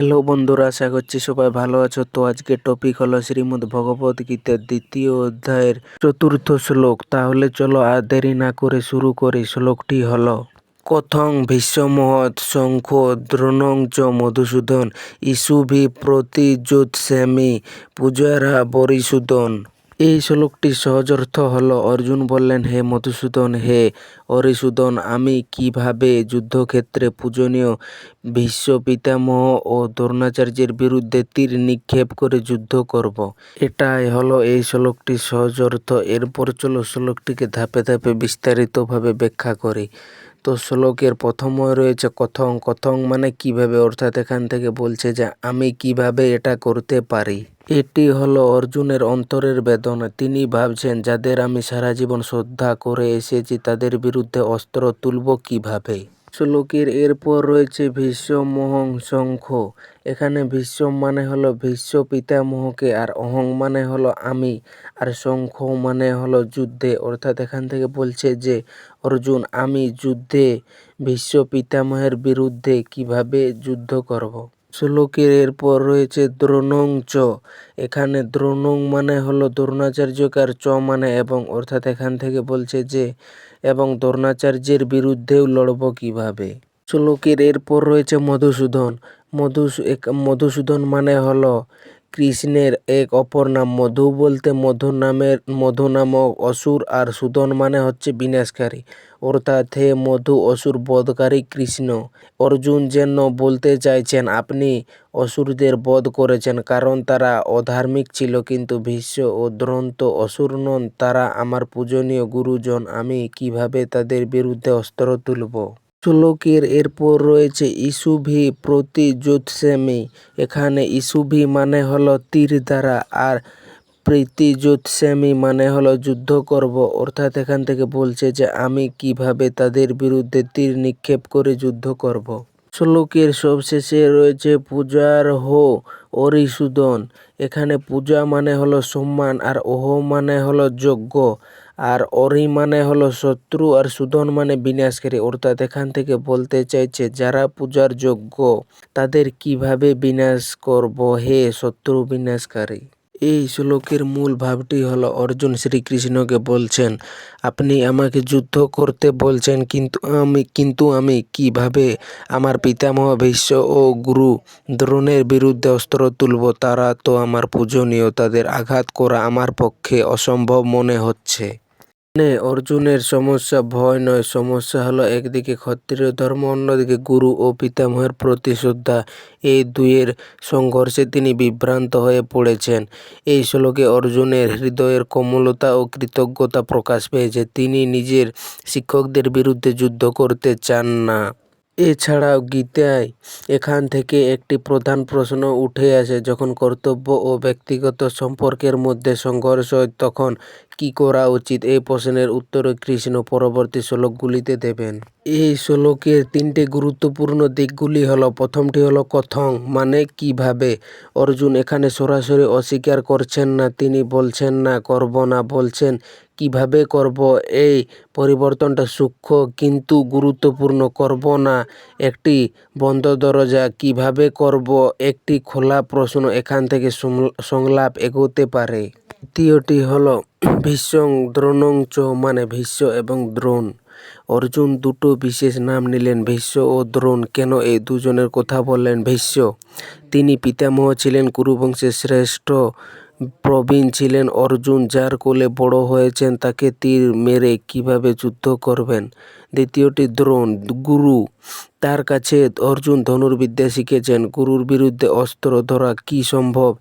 Hello বন্ধুরা, আশা করছি সবাই ভালো আছো। তো আজকে টপিক হলো শ্রীমদ্ ভগবত গীতার দ্বিতীয় অধ্যায়ের চতুর্থ শ্লোক। তাহলে চলো আর দেরি না করে শুরু করি। শ্লোকটি হলো কথং ভীষ্মমহৎ শঙ্খ দ্রোণং চ মধুসূদন ইষুভি প্রতিযোৎস্যামি পূজারা বরিসূদন। এই শ্লোকটির সহজ অর্থ হলো, অর্জুন বললেন, হে মধুসূদন, হে অরিসূদন, আমি কিভাবে যুদ্ধক্ষেত্রে পূজনীয় ভীষ্ম পিতামহ ও দ্রোণাচার্যের বিরুদ্ধে তীর নিক্ষেপ করে যুদ্ধ করব। এটাই হলো এই শ্লোকটির সহজ অর্থ। এরপর চলো শ্লোকটিকে ধাপে ধাপে বিস্তারিতভাবে ব্যাখ্যা করি। তো শ্লোকের প্রথমে রয়েছে কথং। কথং মানে কিভাবে, অর্থাৎ এখান থেকে বলছে যে আমি কিভাবে এটা করতে পারি। এটি হলো অর্জুনের অন্তরের বেদনা। তিনি ভাবছেন, যাদের আমি সারা জীবন শ্রদ্ধা করে এসেছি তাদের বিরুদ্ধে অস্ত্র তুলব কিভাবে। শ্লোকের এরপর রয়েছে ভীষ্মমহং শঙ্খ। এখানে ভীষ্ম মানে হলো ভীষ্ম পিতামহকে, আর অহং মানে হলো আমি, আর শঙ্খ মানে হলো যুদ্ধে। অর্থাৎ এখান থেকে বলছে যে অর্জুন, আমি যুদ্ধে ভীষ্ম পিতামহের বিরুদ্ধে কিভাবে যুদ্ধ করব। শ্লোকের এরপর রয়েছে দ্রোণং চ। এখানে দ্রোণং মানে হলো দ্রোণাচার্যকে, আর চ মানে এবং। অর্থাৎ এখান থেকে বলছে যে এবং দ্রোণাচার্যের বিরুদ্ধেও লড়ব কিভাবে। শ্লোকের এরপর রয়েছে মধুসূদন। মধুসূদন মানে হলো কৃষ্ণের এক অপর নাম। মধু বলতে মধু নামক অসুর, আর সূদন মানে হচ্ছে বিনাশকারী। অর্থাৎ হে মধু অসুর বধকারী কৃষ্ণ। অর্জুন যেন বলতে চাইছেন, আপনি অসুরদের বধ করেছেন কারণ তারা অধার্মিক ছিল, কিন্তু ভীষ্ম ও দ্রোণ তো অসুর নন, তারা আমার পূজনীয় গুরুজন। আমি কিভাবে তাদের বিরুদ্ধে অস্ত্র তুলব। শ্লোকের এরপর রয়েছে ইষুভি প্রতিযোৎস্যামি। এখানে ইষুভি মানে হলো তীর দ্বারা, আর প্রতিযোৎস্যামি মানে হলো যুদ্ধ করব। অর্থাৎ এখান থেকে বলছে যে আমি কিভাবে তাদের বিরুদ্ধে তীর নিক্ষেপ করে যুদ্ধ করব। শ্লোকের সবশেষে রয়েছে পূজার হো অরিসূদন। এখানে পূজা মানে হলো সম্মান, আর ওহ মানে হলো যজ্ঞ, আর অরি মানে হলো শত্রু, আর সুদন মানে বিনাশকারী। অর্থাৎ এখান থেকে বলতে চাইছে যারা পূজার যোগ্য তাদের কিভাবে বিনাশ করব হে শত্রু বিনাশকারী। এই শ্লোকের মূল ভাবটি হলো, অর্জুন শ্রীকৃষ্ণকে বলছেন, আপনি আমাকে যুদ্ধ করতে বলছেন, কিন্তু আমি কিভাবে আমার পিতামহ ভীষ্ম ও গুরু দ্রোণের বিরুদ্ধে অস্ত্র তুলব। তারা তো আমার পূজনীয়, তাদের আঘাত করা আমার পক্ষে অসম্ভব মনে হচ্ছে। অর্জুনের সমস্যা ভয় নয়, সমস্যা হলো একদিকে ক্ষত্রিয় ধর্ম, অন্যদিকে গুরু ও পিতামহের প্রতি শ্রদ্ধা। এই দুয়ের সংঘর্ষে তিনি বিভ্রান্ত হয়ে পড়েছেন। এই শ্লোকে অর্জুনের হৃদয়ের কোমলতা ও কৃতজ্ঞতা প্রকাশ পেয়েছে। তিনি নিজের শিক্ষকদের বিরুদ্ধে যুদ্ধ করতে চান না। এছাড়াও গীতায় এখান থেকে একটি প্রধান প্রশ্ন উঠে আসে, যখন কর্তব্য ও ব্যক্তিগত সম্পর্কের মধ্যে সংঘর্ষ হয় তখন কি করা উচিত। এই প্রশ্নের উত্তর কৃষ্ণ পরবর্তী শ্লোকগুলিতে দেবেন। এই শ্লোকের তিনটে গুরুত্বপূর্ণ দিকগুলি হলো, প্রথমটি হলো কথং মানে কিভাবে। অর্জুন এখানে সরাসরি অস্বীকার করছেন না, তিনি বলছেন না করব না, বলছেন কিভাবে করব। এই পরিবর্তনটা সূক্ষ্ম কিন্তু গুরুত্বপূর্ণ। করব না একটি বন্ধ দরজা, কিভাবে করব একটি খোলা প্রশ্ন। এখান থেকে সংলাপ এগোতে পারে। দ্বিতীয়টি হলো ভীষ্মং দ্রোণং চ মানে ভীষ্ম এবং দ্রোণ। অর্জুন দুটো বিশেষ নাম নিলেন, ভীষ্ম ও দ্রোণ। কেন এই দুজনের কথা বললেন? ভীষ্ম তিনি পিতামহ ছিলেন, কুরুবংশের শ্রেষ্ঠ প্রবীণ ছিলেন। অর্জুন যার কোলে বড় হয়েছেন তাকে তীর মেরে কিভাবে যুদ্ধ করবেন। দ্বিতীয়টি দ্রোণ, গুরু, তার কাছে অর্জুন ধনুর্বিদ্যা শিখেছেন। গুরুর বিরুদ্ধে অস্ত্র ধরা কি সম্ভব।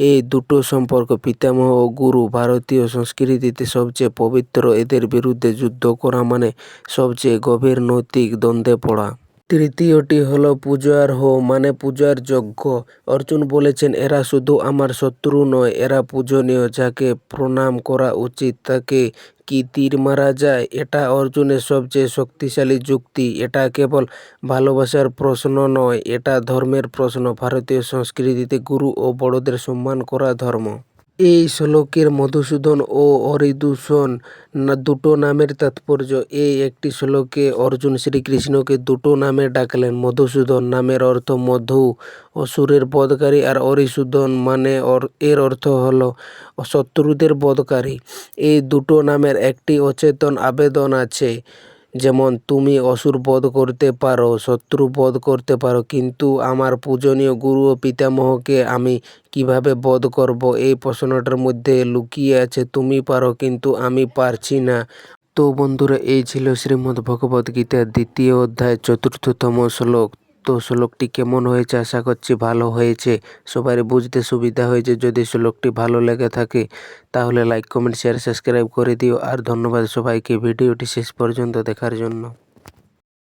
এই দুটো সম্পর্ক পিতামহ ও গুরু ভারতীয় সংস্কৃতিতে সবচেয়ে পবিত্র। এদের বিরুদ্ধে যুদ্ধ করা মানে সবচেয়ে গভীর নৈতিক দ্বন্দ্বে পড়া। তৃতীয়টি হলো পূজার হো মানে পূজার যোগ্য। অর্জুন বলেছেন, এরা শুধু আমার শত্রু নয়, এরা পূজনীয়, যাকে প্রণাম করা উচিত। তাকে কি তীর মারা যায়? এটা অর্জুনের সবচেয়ে শক্তিশালী যুক্তি। এটা কেবল ভালোবাসার প্রশ্ন নয়, এটা ধর্মের প্রশ্ন। ভারতীয় সংস্কৃতিতে গুরু ও বড়দের সম্মান করা ধর্ম। এই শ্লোকের মধুসূদন ও অরিদূষণ দুটো নামের তাৎপর্য। এই একটি শ্লোকে অর্জুন শ্রীকৃষ্ণকে দুটো নামে ডাকলেন। মধুসূদন নামের অর্থ মধু, অসুরের বধকারী, আর অরিসূদন মানে এর অর্থ হলো শত্রুদের বধকারী। এই দুটো নামের একটি অচেতন আবেদন আছে, যেমন তুমি অসুর বধ করতে পারো, শত্রু বধ করতে পারো, কিন্তু আমার পূজনীয় গুরু ও পিতামহকে আমি কিভাবে বধ করব? এই প্রশ্নটার মধ্যে লুকিয়ে আছে তুমি পারো কিন্তু আমি পারছি না। তো বন্ধুরা, এই ছিল শ্রীমদ্ ভগবদ্ গীতার 2য় অধ্যায় 4র্থতম শ্লোক। তো শ্লোকটি কেমন হয়েছে? আশা করছি ভালো হয়েছে, সবার বুঝতে সুবিধা হয়েছে। যদি শ্লোকটি ভালো লেগে থাকে তাহলে লাইক, কমেন্ট, শেয়ার, সাবস্ক্রাইব করে দিও। আর ধন্যবাদ সবাইকে ভিডিওটি শেষ পর্যন্ত দেখার জন্য।